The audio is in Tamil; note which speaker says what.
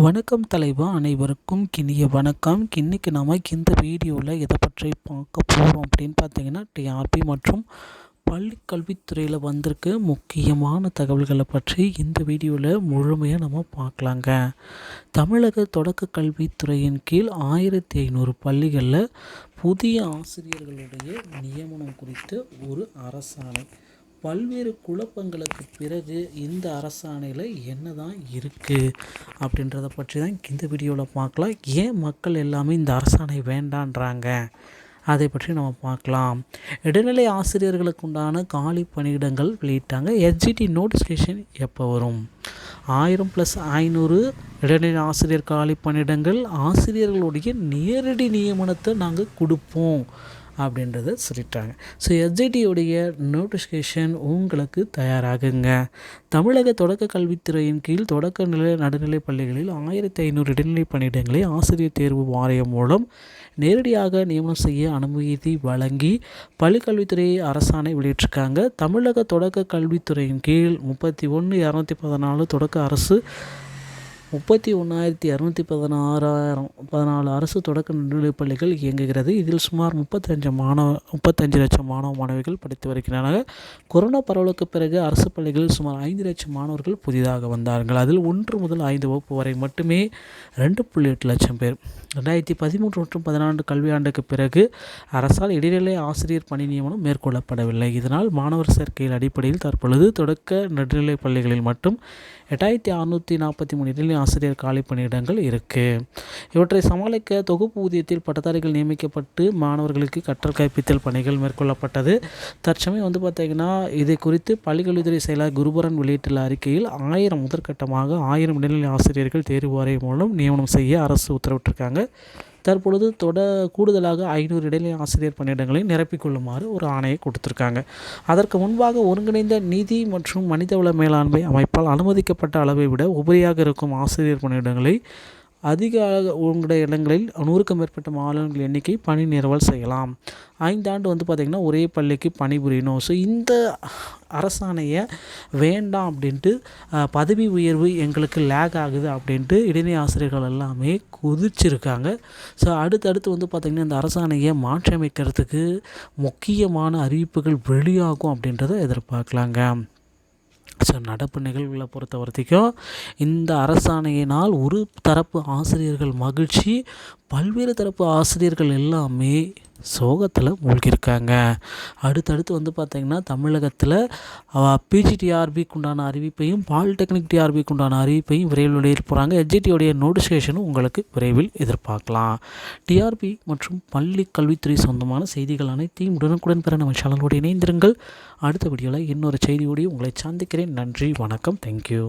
Speaker 1: வணக்கம் தலைவா, அனைவருக்கும் இனிய வணக்கம். இன்றைக்கி நம்ம இந்த வீடியோவில் எதை பற்றி பார்க்க போகிறோம் அப்படின்னு பார்த்தீங்கன்னா, டிஆர்பி மற்றும் பள்ளி கல்வித்துறையில் வந்திருக்க முக்கியமான தகவல்களை பற்றி இந்த வீடியோவில் முழுமையாக நம்ம பார்க்கலாங்க. தமிழக தொடக்க கல்வித்துறையின் கீழ் 1500 பள்ளிகளில் புதிய ஆசிரியர்களுடைய நியமனம் குறித்த ஒரு அரசாணை. பல்வேறு குழப்பங்களுக்கு பிறகு இந்த அரசாணையில் என்ன தான் இருக்குது அப்படின்றத பற்றி தான் இந்த வீடியோவில் பார்க்கலாம். ஏன் மக்கள் எல்லாமே இந்த அரசாணை வேண்டான்றாங்க அதை பற்றி நம்ம பார்க்கலாம். இடைநிலை ஆசிரியர்களுக்கு உண்டான காலி பணியிடங்கள் வெளியிட்டாங்க. எஸ்ஜிடி நோட்டிஃபிகேஷன் எப்போ வரும்? 1000+500 இடைநிலை ஆசிரியர் காலி பணியிடங்கள், ஆசிரியர்களுடைய நேரடி நியமனத்தை நாங்கள் கொடுப்போம் அப்படின்றத சொல்லிட்டாங்க. ஸோ எஸ்ஜிடியுடைய நோட்டிஃபிகேஷன் உங்களுக்கு தயாராகுங்க. தமிழக தொடக்க கல்வித்துறையின் கீழ் தொடக்க நிலை நடுநிலைப் பள்ளிகளில் 1500 இடைநிலை பணியிடங்களை ஆசிரியர் தேர்வு வாரியம் மூலம் நேரடியாக நியமனம் செய்ய அனுமதி வழங்கி பள்ளிக்கல்வித்துறை அரசாணை வெளியிட்டிருக்காங்க. தமிழக தொடக்க கல்வித்துறையின் கீழ் 31,214 தொடக்க அரசு 31,214 அரசு தொடக்க நடுநிலைப் பள்ளிகள் இயங்குகிறது. இதில் சுமார் 35 லட்சம் மாணவ மாணவிகள் படித்து வருகின்றனர். கொரோனா பரவலுக்கு பிறகு அரசு பள்ளிகளில் சுமார் 5 லட்சம் மாணவர்கள் புதிதாக வந்தார்கள். அதில் 1 முதல் 5 வகுப்பு வரை மட்டுமே 2.8 லட்சம் பேர். 2013 மற்றும் 14 கல்வியாண்டுக்கு பிறகு அரசால் இடைநிலை ஆசிரியர் பணி நியமனம் மேற்கொள்ளப்படவில்லை. இதனால் மாணவர் சேர்க்கையில் அடிப்படையில் தற்பொழுது தொடக்க நடுநிலைப் பள்ளிகளில் மட்டும் 8643 இடைநிலை ஆசிரியர் காலி பணியிடங்கள் இருக்குது. இவற்றை சமாளிக்க தொகுப்பு ஊதியத்தில் பட்டதாரிகள் நியமிக்கப்பட்டு மாணவர்களுக்கு கற்றல் கற்பித்தல் பணிகள் மேற்கொள்ளப்பட்டது. தற்சமயம் பார்த்திங்கன்னா, இதை குறித்து பள்ளிக்கல்வித்துறை செயலர் குருபரன் வெளியிட்டுள்ள அறிக்கையில் 1000 முதற்கட்டமாக 1000 இடைநிலை ஆசிரியர்கள் தேர்வு வாரியம் மூலம் நியமனம் செய்ய அரசு உத்தரவிட்டிருக்காங்க. தற்பொழுது கூடுதலாக 500 இடைநிலை ஆசிரியர் பணியிடங்களை நிரப்பிக்கொள்ளுமாறு ஒரு ஆணையை கொடுத்துருக்காங்க. அதற்கு முன்பாக ஒருங்கிணைந்த நிதி மற்றும் மனிதவள மேலாண்மை அமைப்பால் அனுமதிக்கப்பட்ட அளவை விட உபரியாக இருக்கும் ஆசிரியர் பணியிடங்களை அதிக உங்களுடைய இடங்களில் 100க்கும் மேற்பட்ட மாணவர்கள் எண்ணிக்கை பணி நிரவல் செய்யலாம். 5 ஆண்டு பார்த்திங்கன்னா ஒரே பள்ளிக்கு பணிபுரியணும். ஸோ இந்த அரசாணையை வேண்டாம் அப்படின்ட்டு பதவி உயர்வு எங்களுக்கு லேக் ஆகுது அப்படின்ட்டு இடைநிலை ஆசிரியர்கள் எல்லாமே குதிச்சிருக்காங்க. ஸோ அடுத்தடுத்து பார்த்திங்கன்னா இந்த அரசாணையை மாற்றியமைக்கிறதுக்கு முக்கியமான அறிவிப்புகள் வெளியாகும் அப்படின்றத எதிர்பார்க்கலாங்க. ஸோ நடப்பு நிகழ்வுகளை பொறுத்த வரைக்கும் இந்த அரசாணையினால் ஒரு தரப்பு ஆசிரியர்கள் மகிழ்ச்சி, பல்வேறு தரப்பு ஆசிரியர்கள் எல்லாமே சோகத்தில் மூழ்கியிருக்காங்க. அடுத்தடுத்து பார்த்திங்கன்னா தமிழகத்தில் பிஜிடிஆர்பிக்கு உண்டான அறிவிப்பையும் பாலிடெக்னிக் டிஆர்பிக்கு உண்டான அறிவிப்பையும் விரைவில் வெளியிட போகிறாங்க. எஸ்ஜிடியோடைய நோட்டிஃபிகேஷனும் உங்களுக்கு விரைவில் எதிர்பார்க்கலாம். டிஆர்பி மற்றும் பள்ளி கல்வித்துறை சொந்தமான செய்திகள் அனைத்தையும் உடனுக்குடன் பெற நம்ம சேனலோடு இணைந்திருங்கள். அடுத்த வீடியோவில் இன்னொரு செய்தியோடு உங்களை சந்திக்கிறேன். நன்றி, வணக்கம், தேங்க்யூ.